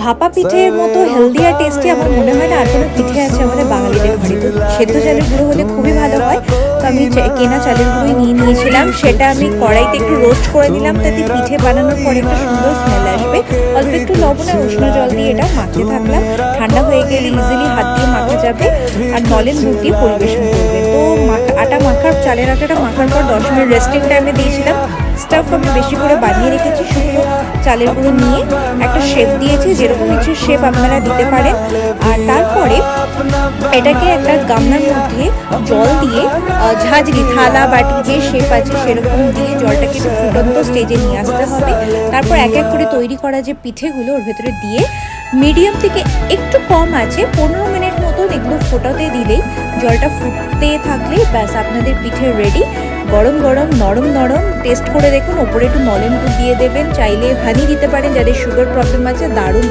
ভাপা পিঠের মতো হেলদি আর টেস্টি আমার মনে হয় না আর কোনো পিঠে আছে আমাদের বাঙালিদের ঘরে। তো সেদ্ধ চালের গুঁড়ো হলে খুবই ভালো হয়। তো আমি কেনা চালের গুঁড়োই নিয়েছিলাম, সেটা আমি কড়াইতে একটু রোস্ট করে নিলাম, তাতে পিঠে বানানোর পরে একটা সুন্দর স্মেল আসবে। অল্প একটু লবণ আর উষ্ণ জল দিয়ে এটা মাখতে থাকলাম। ঠান্ডা হয়ে গেলে ইজিলি হাত দিয়ে মাখা যাবে আর নলেন গুড় দিয়ে পরিবেশন করবে। তো আটা মাখার চালের আটাটা মাখার পর 10 মিনিট রেস্টিং টাইমে দিয়েছিলাম। স্টাফ আমি বেশি করে বানিয়ে রেখেছি, শুকনো চালের গুঁড়ো নিয়ে একটা শেপ দিয়েছি, যেরকম ইচ্ছে শেপ আপনারা দিতে পারেন। আর তারপরে এটাকে একটা গামলার মধ্যে জল দিয়ে ঝাঁঝরি থালা বাটি যে শেপ আছে সেরকম দিয়ে জলটাকে একটু ফুটন্ত স্টেজে নিয়ে আসতে হবে। তারপর এক এক করে তৈরি করা যে পিঠেগুলো ওর ভেতরে দিয়ে মিডিয়াম থেকে একটু কম আছে 15 মিনিট মতন এগুলো ফোটাতে দিলেই, জলটা ফুটতে থাকলেই ব্যাস আপনাদের পিঠে রেডি। গরম গরম নরম নরম, টেস্ট করে দেখুন। ওপরে একটু নলেন গুড় দিয়ে দেবেন, চাইলে হানি দিতে পারেন যাদের সুগার প্রবলেম আছে, দারুণ।